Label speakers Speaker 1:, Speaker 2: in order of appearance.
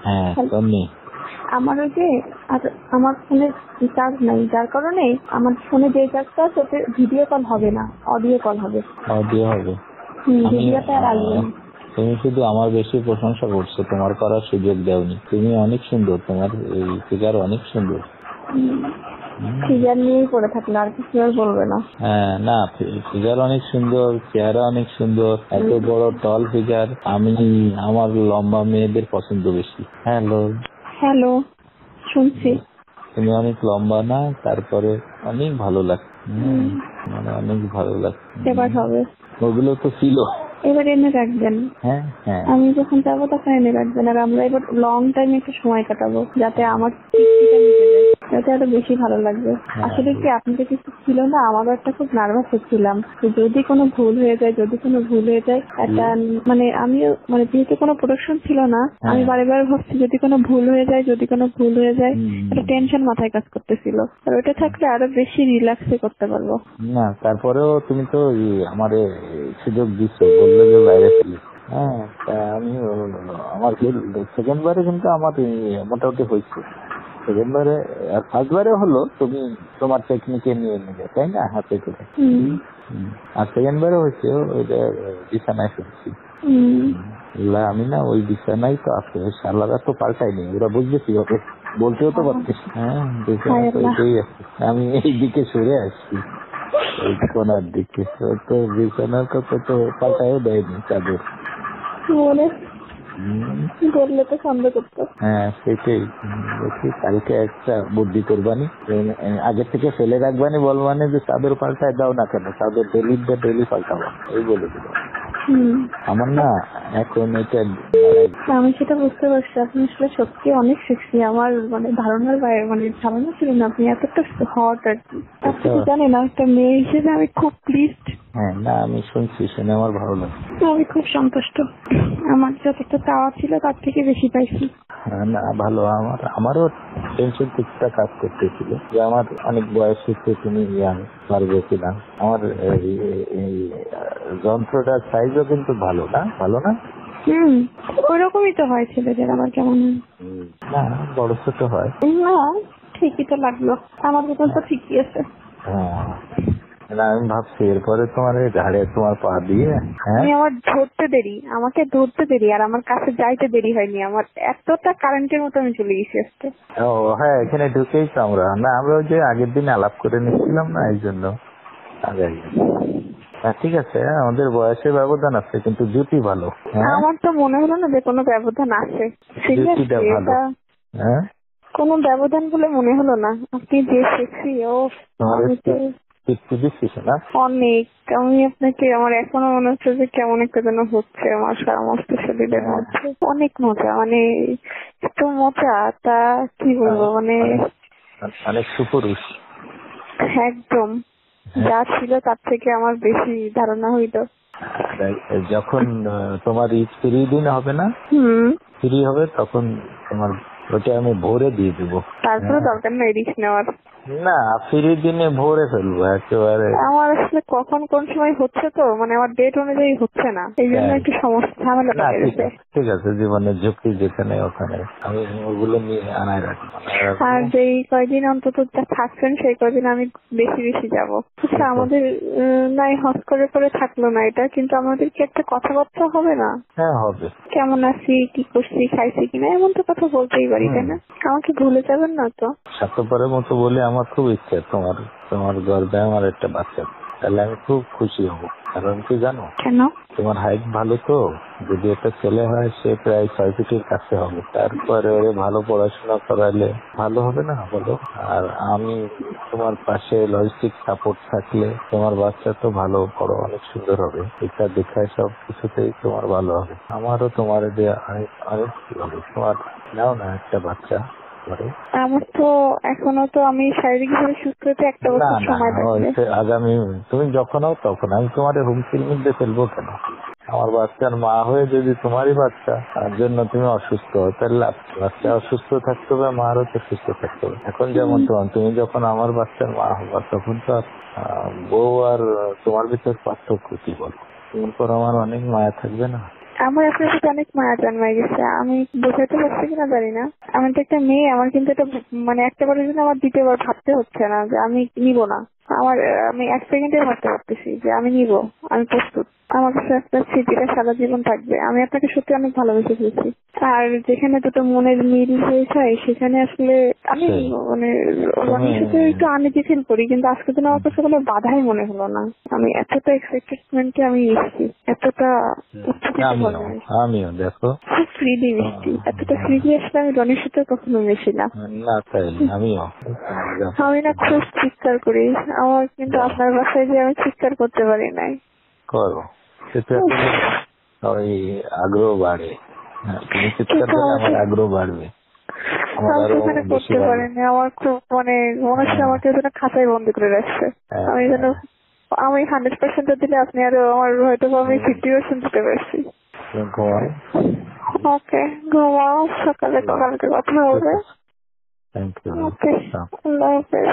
Speaker 1: হ্যাঁ শুনি।
Speaker 2: আমার ওই যে আমার ফোনে চার্জ নাই, যার কারণে আমার ফোনে যে চার্জটা আছে ওতে ভিডিও কল হবে না, অডিও কল হবে।
Speaker 1: অডিও হবে।
Speaker 2: ভিডিওটা আর আসবে না।
Speaker 1: তুমি শুধু আমার বেশি প্রশংসা করছো, তোমার করার সুযোগ দেওনি। তুমি অনেক সুন্দর, তোমার এই ফিগার অনেক সুন্দর।
Speaker 2: ফিগার নিয়েই পড়ে থাকলে আর কিছু আর বলবে না।
Speaker 1: হ্যাঁ না, ফিগার অনেক সুন্দর, চেহারা অনেক সুন্দর, এত বড় টল ফিগার। আমার লম্বা মেয়েদের পছন্দ বেশি। হ্যালো,
Speaker 2: শুনছি।
Speaker 1: তুমি অনেক লম্বা না, তারপরে অনেক ভালো লাগছে, মানে অনেক ভালো লাগছে।
Speaker 2: এবার হবে,
Speaker 1: ওগুলো তো ছিল।
Speaker 2: এবার এনে রাখবেন।
Speaker 1: হ্যাঁ হ্যাঁ,
Speaker 2: আমি যখন যাবো তখন এনে রাখবেন। আর আমরা এবার লং টাইম একটু সময় কাটাবো, যাতে আমার তৃপ্তিটা মিটে যায়, যাতে আরো বেশি ভালো লাগবে। আসলে কি আপনি তো কিছু ছিল না, আমারও একটা খুব নার্ভাস হচ্ছিলাম যদি কোনো ভুল হয়ে যায় একটা মানে আমিও মানে যেহেতু কোনো প্রোডাকশন ছিল না, আমি বারে ভাবছি যদি কোনো ভুল হয়ে যায় একটা টেনশন মাথায় কাজ করতেছিল। আর ওটা থাকলে আরো বেশি রিল্যাক্সে করতে পারবো।
Speaker 1: না তারপরেও তুমি তো আমার সুযোগ দিচ্ছ, বললে যে বাইরে ফেলি। হ্যাঁ, আমি আমার সেকেন্ড বারে কিন্তু আমার মোটামুটি হয়েছে। সেকেন্ড বারে আর ফার্স্ট বারে হলো তুমি তোমার টেকনিকে নিয়ে নিলে, তাই না, হাতে করে। আর সেকেন্ড বারে হয়েছে ওইটা বিছানায় ফেলছি। আমি না ওই বিছানায় তো আছে, সালারা তো পাল্টাইনি, ওরা বুঝবে কি হবে, বলতেও তো পারতিস। হ্যাঁ, বিছানা তো ওইটাই আছে, আমি এই দিকে সরে আসছি, ওই কোনার দিকে। তো বিছানার কথা তো পাল্টাইও দেয়নি চাদর,
Speaker 2: বললে তো সন্দেহ করতো।
Speaker 1: হ্যাঁ সেটাই। কালকে একটা বুদ্ধি করবানি, আগে থেকে ফেলে রাখবানি, বলবানি যে চাদর পাল্টায় দাও না কেন, চাদর ডেলি পাল্টাবো, এই বলে দিল। আমার না এখন এটা
Speaker 2: আমি সেটা বুঝতে পারছি, আপনি আসলে সত্যি অনেক সেক্সি। আমার মানে ধারণার বাইরে, মানে ধারণা ছিল না আপনি এতটা হট আর কি। আপনি তো জানেন একটা মেয়ে হিসেবে আমি খুব প্লিজড।
Speaker 1: হ্যাঁ না, আমি শুনছি, শুনে আমার ভালো লাগছে।
Speaker 2: আমি খুব সন্তুষ্ট, আমার যতটা চাওয়া ছিল তার থেকে বেশি পাইছি।
Speaker 1: না ভালো, আমারও টেনশন কিছুটা কাজ করতেছিল যে আমার অনেক বয়স হচ্ছে, তুমি পারবে কিনা। আমার এই যন্ত্রটার সাইজও কিন্তু ভালো না।
Speaker 2: ওইরকমই তো হয় ছেলেদের, আবার কেমন
Speaker 1: না বড় ছোট হয়
Speaker 2: না, ঠিকই তো লাগলো, আমার মতন তো ঠিকই আছে।
Speaker 1: হ্যাঁ না, আমি ভাবছি এরপরে তোমার ঘাড়ে তোমার পা দিয়ে
Speaker 2: আমাকে ধরতে দেরি আর আমার কাছে যাইতে দেরি হয়নি, আমার এতটা কারেন্টের মতো আমি চলে গেছি আজকে।
Speaker 1: ও হ্যাঁ, এখানে ঢুকেই তো আমরা ওই যে আগের দিন আলাপ করে নিচ্ছিলাম না, এই জন্য আগে। হ্যাঁ ঠিক আছে, আমাদের বয়সের ব্যবধান আছে, কিন্তু জুটি ভালো।
Speaker 2: আমার তো মনে হলো না যে কোনো ব্যবধান আছে,
Speaker 1: হ্যাঁ
Speaker 2: কোনো ব্যবধান বলে মনে হলো না। আপনি যে সেক্সি, অনেক। আমি আপনাকে, আমার এখনো মনে হচ্ছে যে কেমন একটা যেন হচ্ছে আমার সমস্ত শরীরের মধ্যে। অনেক মজা, মানে এত মজা তা কি বলবো, মানে
Speaker 1: অনেক সুপুরুষ
Speaker 2: একদম। যা ছিল তার থেকে আমার বেশি ধারণা হইতো।
Speaker 1: যখন তোমার ফ্রি দিন হবে না, ফ্রি হবে তখন তোমার ওটা আমি ভোরে দিয়ে দেবো।
Speaker 2: তারপরে দরকার নেই রিস্ক নেওয়ার।
Speaker 1: না, ফ্রি দিনে ভোরে ফেলবো একেবারে।
Speaker 2: আমার আসলে কখন কোন সময় হচ্ছে তো, মানে আমার ডেট অনুযায়ী হচ্ছে না, এই জন্য একটু সমস্যা ঝামেলা লেগে গেছে।
Speaker 1: ঠিক আছে, জীবনের ঝুঁকি যেখানে ওখানে আমি ওগুলো নিয়ে আনায় রাখবো।
Speaker 2: আর যেই কয়দিন অন্তত থাকছেন সেই কয়দিন আমি বেশি যাবো। আচ্ছা, আমাদের নাই হস করে থাকলো না এটা, কিন্তু আমাদের কি একটা কথাবার্তা হবে না?
Speaker 1: হ্যাঁ হবে।
Speaker 2: কেমন আছি, কি করছি, খাইছি কিনা, এমন তো কথা বলতেই পারি, তাই না? আমাকে ভুলে যাবেন না তো?
Speaker 1: স্বার্থপরের মতো বলে আমার খুব ইচ্ছা তোমার গর্বে আমার একটা বাচ্চা, তাহলে আমি খুব খুশি হব। কারণ কি জানো?
Speaker 2: কেন?
Speaker 1: তোমার হাইট ভালো তো, যদি একটা ছেলে হয় সে প্রায় 6 ফিটের কাছে হবে, তারপরে ভালো পড়াশোনা করালে ভালো হবে না বলো? আর আমি তোমার পাশে লজিস্টিক সাপোর্ট থাকলে তোমার বাচ্চা তো ভালো বড় অনেক সুন্দর হবে। এটা দেখায় সব কিছুতেই তোমার ভালো হবে। আমারও তোমার দিয়ে অনেক ভালো। তোমার নাও না একটা বাচ্চা।
Speaker 2: আমার তো এখনো তো আমি শারীরিকভাবে সুস্থ হতে একটা বছর সময় লাগবে।
Speaker 1: আগামী তুমি যখন হও তখন আমি তোমার হুমকির মধ্যে ফেলবো কেন? আমার বাচ্চার মা হয়ে যদি তোমারই বাচ্চা তার জন্য তুমি অসুস্থ হও, তাহলে বাচ্চা অসুস্থ থাকতে হবে, মারও তো সুস্থ থাকতে হবে। এখন যেমন তুমি যখন আমার বাচ্চার মা হবা তখন তো বউ আর তোমার ভিতর পার্থক্য কি বল? তোমার পর আমার অনেক মায়া থাকবে না?
Speaker 2: আমার আপনার প্রতি অনেক মায়া জন্মায় গেছে, আমি বোঝাতে পারছি কিনা জানি না। আমি তো একটা মেয়ে, আমার কিন্তু এটা মানে একটা বারের জন্য আমার দ্বিতীয়বার ভাবতে হচ্ছে না যে আমি নিব না। আমি 1 সেকেন্ডে ভাবতে পারতেছি যে আমি নিব, আমি প্রস্তুত। আমার কাছে আপনার স্মৃতিটা সারা জীবন থাকবে। আমি আপনাকে সত্যি অনেক ভালোবেসে ফেলছি। আর যেখানে দুটো মনের মিল হয়ে যায় সেখানে আসলে আমি মানে রনির সাথে একটু আনইজি ফিল করি, কিন্তু আজকের দিন আমার কাছে কোনো বাধাই মনে হলো না। আমি এতটা এক্সাইটেডমেন্টে আমি এসেছি, এতটা উচ্ছ্বসিত ভাবে
Speaker 1: আমিও দেখো
Speaker 2: খুব ফ্রিলি মিশছি। এতটা ফ্রিলি আসলে আমি রনির সাথে কখনো মিশি না।
Speaker 1: না, তাই আমিও
Speaker 2: আমি না খুব চিৎকার করি, আমার কিন্তু আপনার বাসায় যে আমি চিৎকার করতে পারি নাই।
Speaker 1: করো, সেটা ওই আগ্রহ বাড়ে। তুমি চিৎকার করলে আমার আগ্রহ বাড়বে, আমার আরো বেশি
Speaker 2: করতে পারিনি। আমার খুব মানে মনে হচ্ছে আমাকে যেন খাঁচায় বন্দি করে রাখছে। আমি যেন আমি 100% দিলে আপনি আরো আমার হয়তো আমি 50% দিতে পারছি। ওকে, ঘুমাও, সকালে কালকে কথা হবে।
Speaker 1: Thank you.
Speaker 2: ওকে, আল্লাহ হাফেজ।